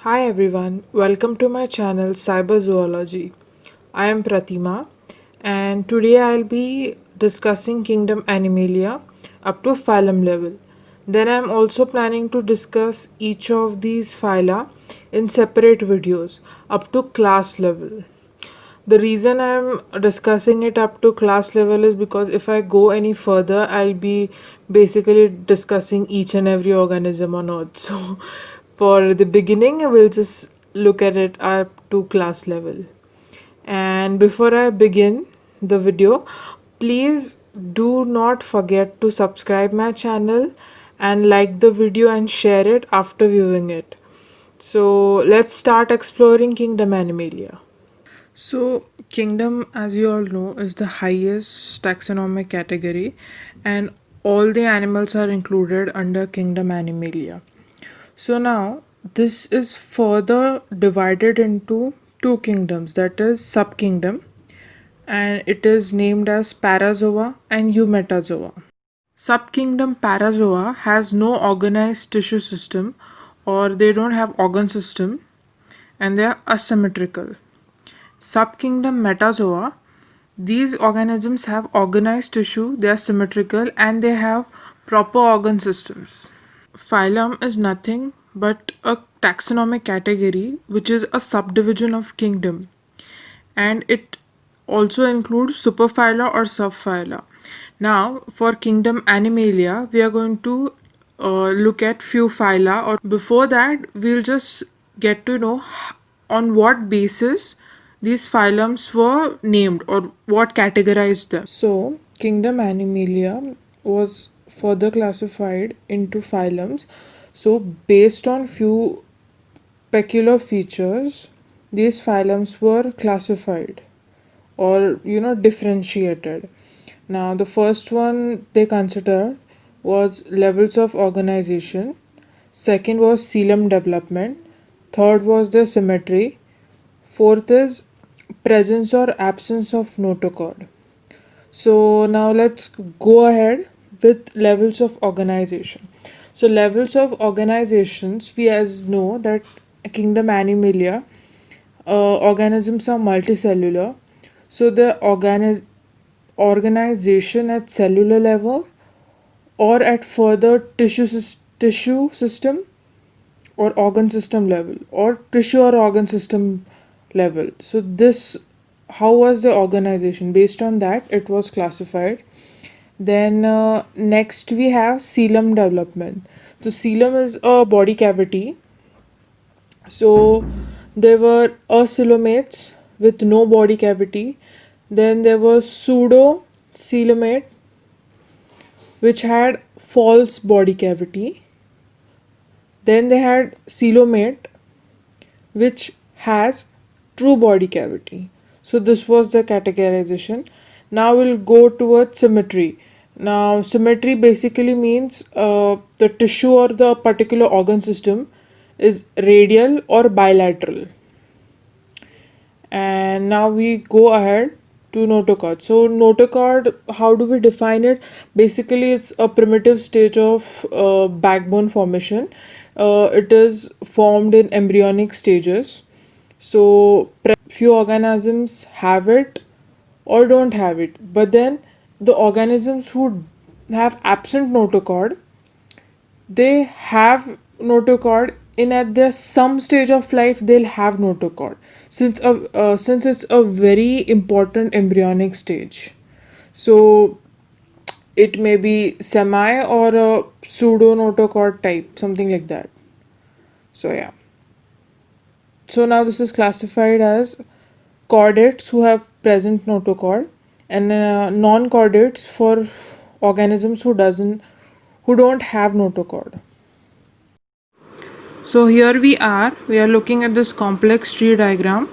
Hi everyone, welcome to my channel Cyberzoology. I am Pratima and today I'll be discussing Kingdom Animalia up to phylum level. Then I'm also planning to discuss each of these phyla in separate videos up to class level. The reason I'm discussing it up to class level is because if I go any further, I'll be basically discussing each and every organism on Earth. So, for the beginning, we'll just look at it up to class level. And before I begin the video, please do not forget to subscribe my channel and like the video and share it after viewing it. So, let's start exploring Kingdom Animalia. So, kingdom, as you all know, is the highest taxonomic category, and all the animals are included under kingdom Animalia. So, now this is further divided into two kingdoms, that is, subkingdom, and it is named as Parazoa and Eumetazoa. Subkingdom Parazoa has no organized tissue system, or they don't have organ system, and they are asymmetrical. Subkingdom Metazoa, these organisms have organized tissue, they are symmetrical, and they have proper organ systems. Phylum is nothing but a taxonomic category which is a subdivision of kingdom, and it also includes superphyla or subphyla. Now, for kingdom Animalia, we are going to look at few phyla, or before that, we'll just get to know on what basis these phylums were named or what categorized them. So, kingdom Animalia was further classified into phylums. So, based on few peculiar features, these phylums were classified or differentiated. Now, the first one they considered was levels of organization, second was coelom development, third was the symmetry, fourth is presence or absence of notochord. So now let's go ahead with levels of organization. So levels of organizations, we as know that kingdom Animalia, organisms are multicellular. So the organization at cellular level or at further tissue system or organ system level or tissue or organ system level. So this, how was the organization? Based on that, it was classified. Then next we have coelom development. So coelom is a body cavity. So there were acoelomates with no body cavity. Then there was pseudo coelomate which had false body cavity. Then they had coelomate which has true body cavity. So this was the categorization. Now we'll go towards symmetry. Now symmetry basically means the tissue or the particular organ system is radial or bilateral. And now we go ahead to notochord. So notochord, how do we define it? Basically it's a primitive stage of backbone formation. It is formed in embryonic stages. So few organisms have it or don't have it, but then the organisms who have absent notochord, they have notochord in at their some stage of life they'll have notochord, since it's a very important embryonic stage. So it may be semi or a pseudo notochord type, something like that. So yeah, so now this is classified as chordates who have present notochord, and non-chordates for organisms who don't have notochord. So here we are looking at this complex tree diagram.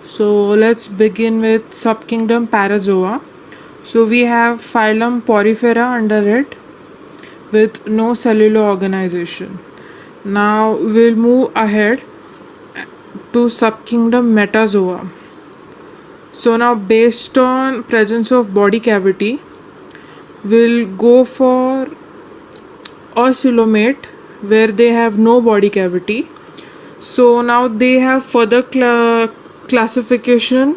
So let's begin with subkingdom Parazoa. So we have phylum Porifera under it with no cellular organization. Now we'll move ahead to subkingdom Metazoa. So now based on presence of body cavity, we'll go for ocelomate where they have no body cavity. So now they have further classification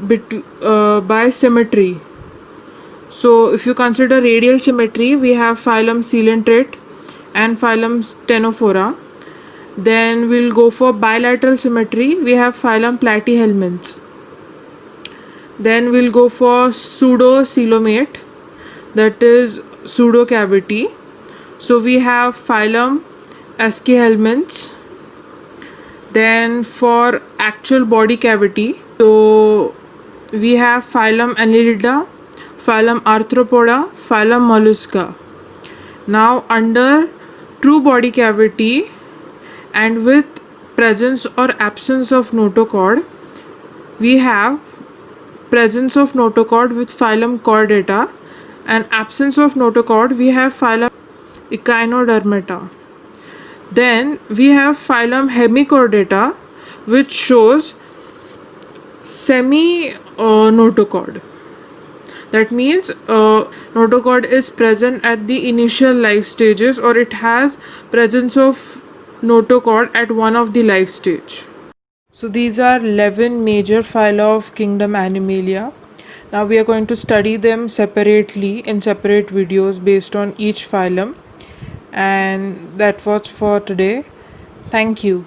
by symmetry. So if you consider radial symmetry, we have phylum Coelenterate and phylum Ctenophora. Then we'll go for bilateral symmetry. We have phylum Platyhelminths. Then we'll go for pseudocoelomate, that is pseudocavity. So we have phylum Aschelminths. Then for actual body cavity, so we have phylum Annelida, phylum Arthropoda, phylum Mollusca. Now under true body cavity and with presence or absence of notochord, we have presence of notochord with phylum Chordata, and absence of notochord we have phylum Echinodermata. Then we have phylum Hemichordata, which shows semi notochord. That means notochord is present at the initial life stages, or it has presence of notochord at one of the life stage. So these are 11 major phyla of kingdom Animalia. Now we are going to study them separately in separate videos based on each phylum. And that was for today. Thank you.